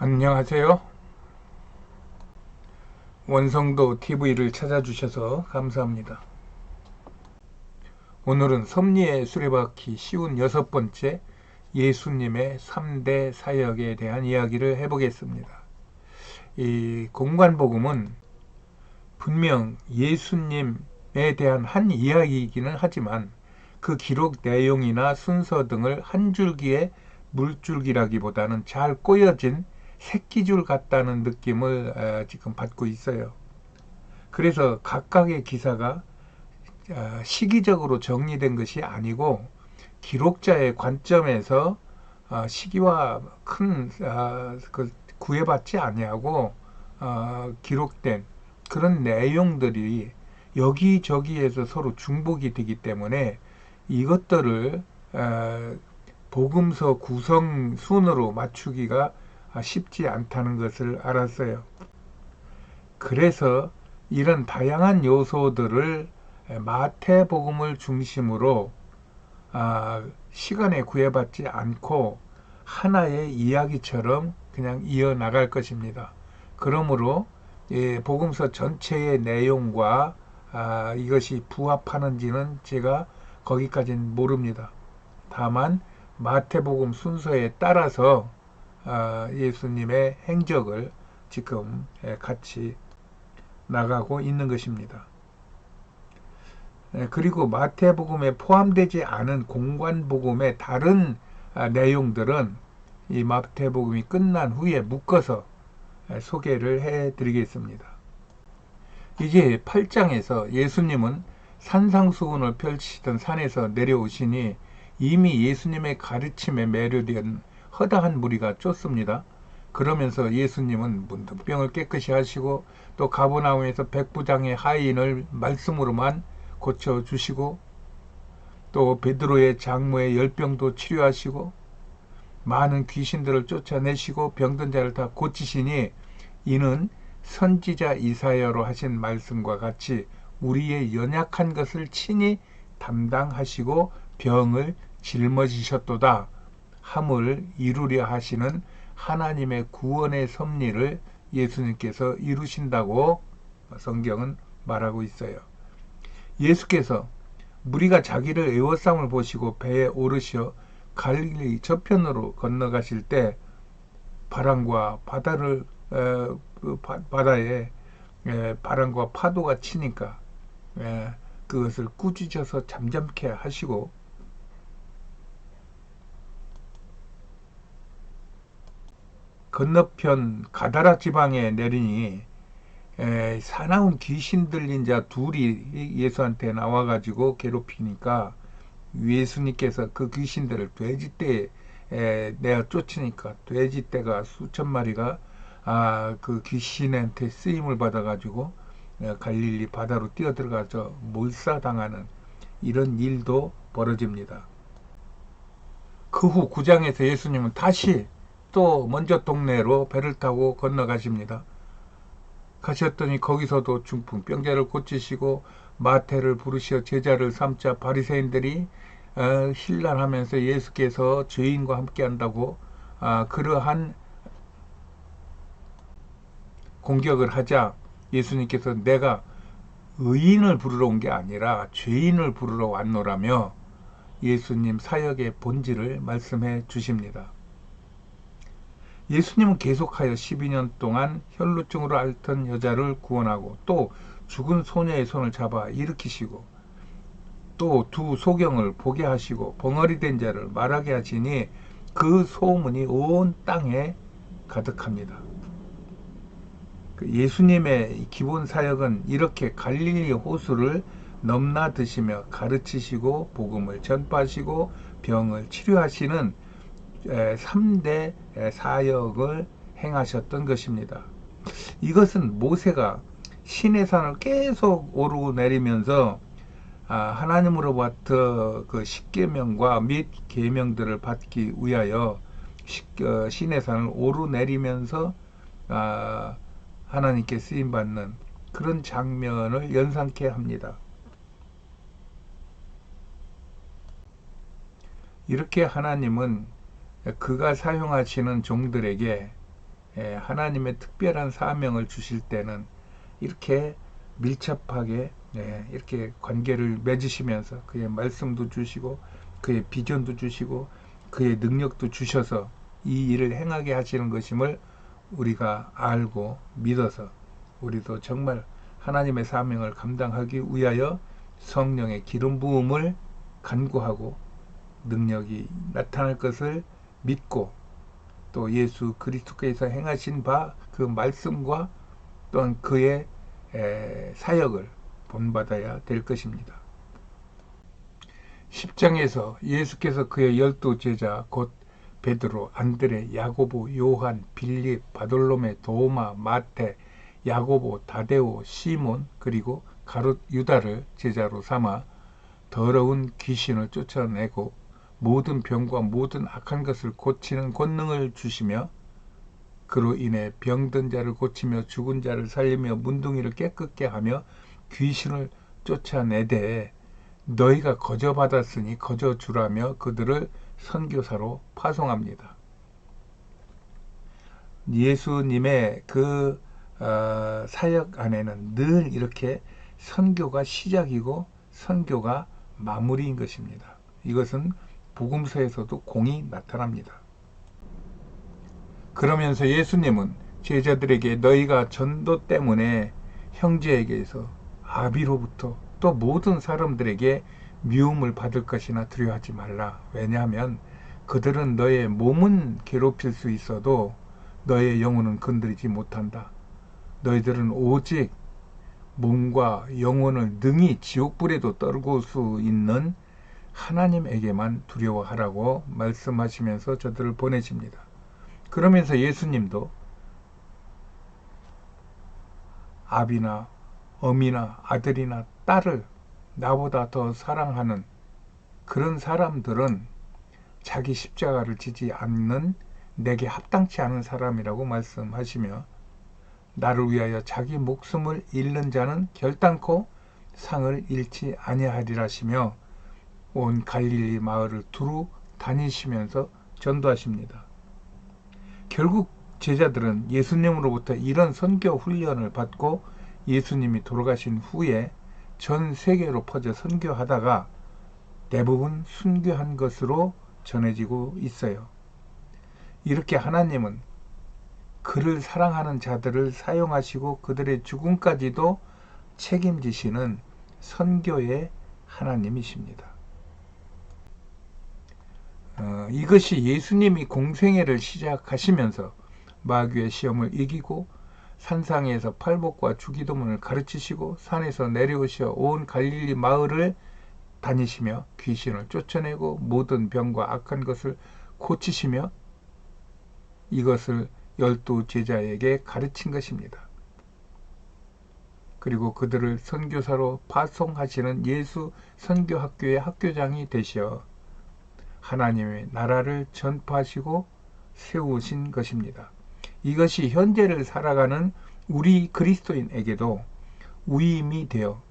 안녕하세요. 원성도 TV를 찾아주셔서 감사합니다. 오늘은 섭리의 수레바퀴 쉬운 6번째 예수님의 3대 사역에 대한 이야기를 해보겠습니다. 이 공관복음은 분명 예수님에 대한 한 이야기이기는 하지만 그 기록 내용이나 순서 등을 한 줄기의 물줄기라기보다는 잘 꼬여진 새끼줄 같다는 느낌을 지금 받고 있어요. 그래서 각각의 기사가 시기적으로 정리된 것이 아니고 기록자의 관점에서 시기와 큰 구애받지 아니하고 기록된 그런 내용들이 여기저기에서 서로 중복이 되기 때문에 이것들을 복음서 구성 순으로 맞추기가 쉽지 않다는 것을 알았어요. 그래서 이런 다양한 요소들을 마태복음을 중심으로 시간에 구애받지 않고 하나의 이야기처럼 그냥 이어나갈 것입니다. 그러므로 복음서 전체의 내용과 이것이 부합하는지는 제가 거기까지는 모릅니다. 다만 마태복음 순서에 따라서 예수님의 행적을 지금 같이 나가고 있는 것입니다. 그리고 마태복음에 포함되지 않은 공관복음의 다른 내용들은 이 마태복음이 끝난 후에 묶어서 소개를 해 드리겠습니다. 이제 8장에서 예수님은 산상수훈을 펼치던 산에서 내려오시니 이미 예수님의 가르침에 매료된 허다한 무리가 쫓습니다. 그러면서 예수님은 문둥병을 깨끗이 하시고 또 가버나움에서 백부장의 하인을 말씀으로만 고쳐주시고 또 베드로의 장모의 열병도 치료하시고 많은 귀신들을 쫓아내시고 병든 자를 다 고치시니 이는 선지자 이사야로 하신 말씀과 같이 우리의 연약한 것을 친히 담당하시고 병을 짊어지셨도다 함을 이루려 하시는 하나님의 구원의 섭리를 예수님께서 이루신다고 성경은 말하고 있어요. 예수께서 무리가 자기를 애워싸움을 보시고 배에 오르셔 갈릴리 저편으로 건너가실 때 바람과 바다를 바다에 바람과 파도가 치니까 그것을 꾸짖어서 잠잠케 하시고 건너편 가다라 지방에 내리니 사나운 귀신 들린 자 둘이 예수한테 나와가지고 괴롭히니까 예수님께서 그 귀신들을 돼지떼에 내가 쫓으니까 돼지떼가 수천 마리가 그 귀신한테 쓰임을 받아가지고 갈릴리 바다로 뛰어들어가서 몰사당하는 이런 일도 벌어집니다. 그 후 9장에서 예수님은 다시 또 먼저 동네로 배를 타고 건너가십니다. 가셨더니 거기서도 중풍병자를 고치시고 마태를 부르시어 제자를 삼자 바리새인들이 신란하면서 예수께서 죄인과 함께 한다고 그러한 공격을 하자 예수님께서 내가 의인을 부르러 온 게 아니라 죄인을 부르러 왔노라며 예수님 사역의 본질을 말씀해 주십니다. 예수님은 계속하여 12년 동안 혈루증으로 앓던 여자를 구원하고 또 죽은 소녀의 손을 잡아 일으키시고 또 두 소경을 보게 하시고 벙어리 된 자를 말하게 하시니 그 소문이 온 땅에 가득합니다. 예수님의 기본 사역은 이렇게 갈릴리 호수를 넘나드시며 가르치시고 복음을 전파하시고 병을 치료하시는 3대 사역을 행하셨던 것입니다. 이것은 모세가 시내산을 계속 오르고 내리면서 하나님으로부터 그 십계명과 및 계명들을 받기 위하여 시내산을 오르내리면서 하나님께 쓰임받는 그런 장면을 연상케 합니다. 이렇게 하나님은 그가 사용하시는 종들에게 하나님의 특별한 사명을 주실 때는 이렇게 밀접하게 이렇게 관계를 맺으시면서 그의 말씀도 주시고 그의 비전도 주시고 그의 능력도 주셔서 이 일을 행하게 하시는 것임을 우리가 알고 믿어서 우리도 정말 하나님의 사명을 감당하기 위하여 성령의 기름 부음을 간구하고 능력이 나타날 것을 믿고 또 예수 그리스도께서 행하신 바 그 말씀과 또한 그의 사역을 본받아야 될 것입니다. 10장에서 예수께서 그의 12제자 곧 베드로, 안드레, 야고보, 요한, 빌립, 바돌로메, 도마, 마테, 야고보, 다데오, 시몬 그리고 가룟 유다를 제자로 삼아 더러운 귀신을 쫓아내고 모든 병과 모든 악한 것을 고치는 권능을 주시며 그로 인해 병든 자를 고치며 죽은 자를 살리며 문둥이를 깨끗게 하며 귀신을 쫓아내되 너희가 거저 받았으니 거저 주라며 그들을 선교사로 파송합니다. 예수님의 그 사역 안에는 늘 이렇게 선교가 시작이고 선교가 마무리인 것입니다. 이것은 복음서에서도 공히 나타납니다. 그러면서 예수님은 제자들에게 너희가 전도 때문에 형제에게서 아비로부터 또 모든 사람들에게 미움을 받을 것이나 두려워하지 말라. 왜냐하면 그들은 너의 몸은 괴롭힐 수 있어도 너의 영혼은 건드리지 못한다. 너희들은 오직 몸과 영혼을 능히 지옥불에도 떨굴 수 있는 하나님에게만 두려워하라고 말씀하시면서 저들을 보내십니다. 그러면서 예수님도 아비나 어미나 아들이나 딸을 나보다 더 사랑하는 그런 사람들은 자기 십자가를 지지 않는 내게 합당치 않은 사람이라고 말씀하시며 나를 위하여 자기 목숨을 잃는 자는 결단코 상을 잃지 아니하리라시며 온 갈릴리 마을을 두루 다니시면서 전도하십니다. 결국 제자들은 예수님으로부터 이런 선교 훈련을 받고 예수님이 돌아가신 후에 전 세계로 퍼져 선교하다가 대부분 순교한 것으로 전해지고 있어요. 이렇게 하나님은 그를 사랑하는 자들을 사용하시고 그들의 죽음까지도 책임지시는 선교의 하나님이십니다. 이것이 예수님이 공생애를 시작하시면서 마귀의 시험을 이기고 산상에서 팔복과 주기도문을 가르치시고 산에서 내려오셔 온 갈릴리 마을을 다니시며 귀신을 쫓아내고 모든 병과 악한 것을 고치시며 이것을 12 제자에게 가르친 것입니다. 그리고 그들을 선교사로 파송하시는 예수 선교학교의 학교장이 되시어 하나님의 나라를 전파하시고 세우신 것입니다. 이것이 현재를 살아가는 우리 그리스도인에게도 위임이 되어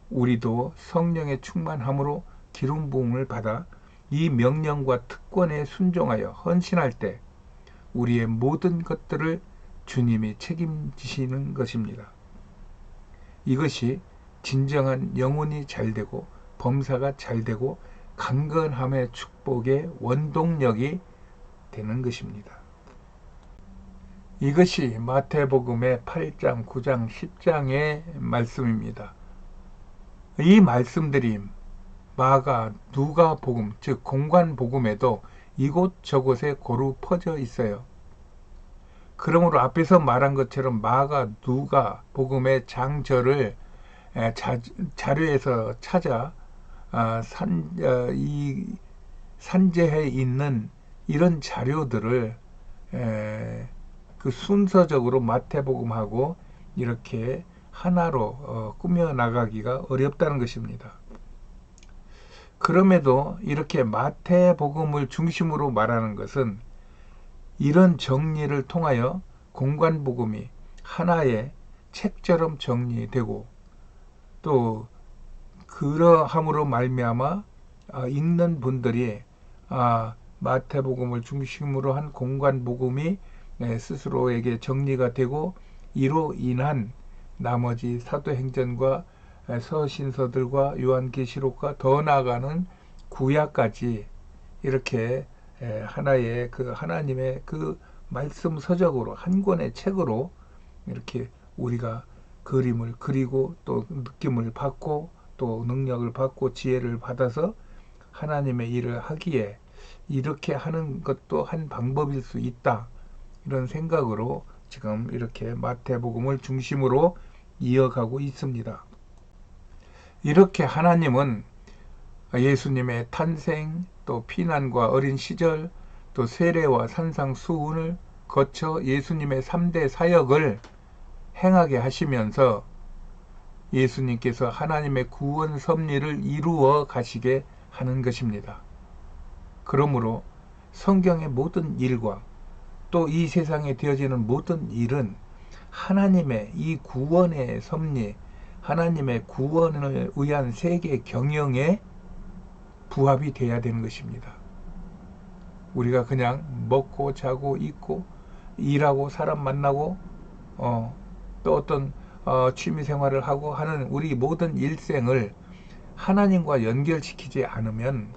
우리도 성령의 충만함으로 기름 부음을 받아 이 명령과 특권에 순종하여 헌신할 때 우리의 모든 것들을 주님이 책임지시는 것입니다. 이것이 진정한 영혼이 잘되고 범사가 잘되고 강건함의 축복의 원동력이 되는 것입니다. 이것이 마태복음의 8장, 9장, 10장의 말씀입니다. 이 말씀들이 마가, 누가복음, 즉 공관복음에도 이곳저곳에 고루 퍼져 있어요. 그러므로 앞에서 말한 것처럼 마가, 누가복음의 장절을 자료에서 찾아 산재해 있는 이런 자료들을 그 순서적으로 마태복음하고 이렇게 하나로 꾸며 나가기가 어렵다는 것입니다. 그럼에도 이렇게 마태복음을 중심으로 말하는 것은 이런 정리를 통하여 공관복음이 하나의 책처럼 정리되고 또 그러함으로 말미암아 읽는 분들이 마태복음을 중심으로 한 공관복음이 스스로에게 정리가 되고, 이로 인한 나머지 사도행전과 서신서들과 요한계시록과 더 나아가는 구약까지 이렇게 하나의 그 하나님의 그 말씀 서적으로, 한 권의 책으로 이렇게 우리가 그림을 그리고 또 느낌을 받고 또 능력을 받고 지혜를 받아서 하나님의 일을 하기에 이렇게 하는 것도 한 방법일 수 있다, 이런 생각으로 지금 이렇게 마태복음을 중심으로 이어가고 있습니다. 이렇게 하나님은 예수님의 탄생, 또 피난과 어린 시절, 또 세례와 산상수훈을 거쳐 예수님의 3대 사역을 행하게 하시면서 예수님께서 하나님의 구원 섭리를 이루어 가시게 하는 것입니다. 그러므로 성경의 모든 일과 또 이 세상에 되어지는 모든 일은 하나님의 이 구원의 섭리, 하나님의 구원을 위한 세계 경영에 부합이 돼야 되는 것입니다. 우리가 그냥 먹고 자고 입고 일하고 사람 만나고 또 어떤 취미 생활을 하고 하는 우리 모든 일생을 하나님과 연결시키지 않으면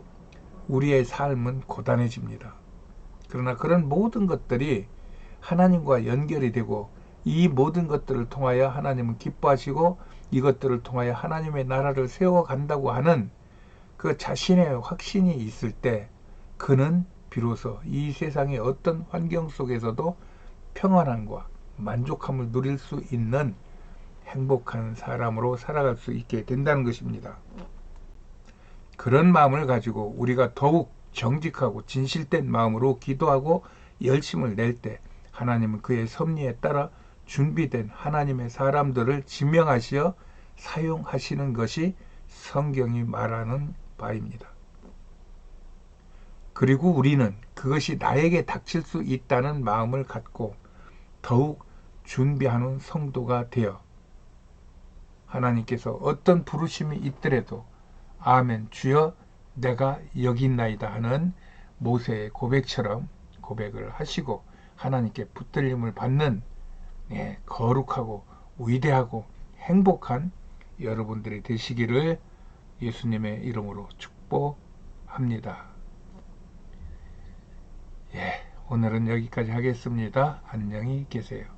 우리의 삶은 고단해집니다. 그러나 그런 모든 것들이 하나님과 연결이 되고 이 모든 것들을 통하여 하나님은 기뻐하시고 이것들을 통하여 하나님의 나라를 세워간다고 하는 그 자신의 확신이 있을 때 그는 비로소 이 세상의 어떤 환경 속에서도 평안함과 만족함을 누릴 수 있는 행복한 사람으로 살아갈 수 있게 된다는 것입니다. 그런 마음을 가지고 우리가 더욱 정직하고 진실된 마음으로 기도하고 열심을 낼 때 하나님은 그의 섭리에 따라 준비된 하나님의 사람들을 지명하시어 사용하시는 것이 성경이 말하는 바입니다. 그리고 우리는 그것이 나에게 닥칠 수 있다는 마음을 갖고 더욱 준비하는 성도가 되어 하나님께서 어떤 부르심이 있더라도 아멘 주여 내가 여기 있나이다 하는 모세의 고백처럼 고백을 하시고 하나님께 붙들림을 받는 거룩하고 위대하고 행복한 여러분들이 되시기를 예수님의 이름으로 축복합니다. 오늘은 여기까지 하겠습니다. 안녕히 계세요.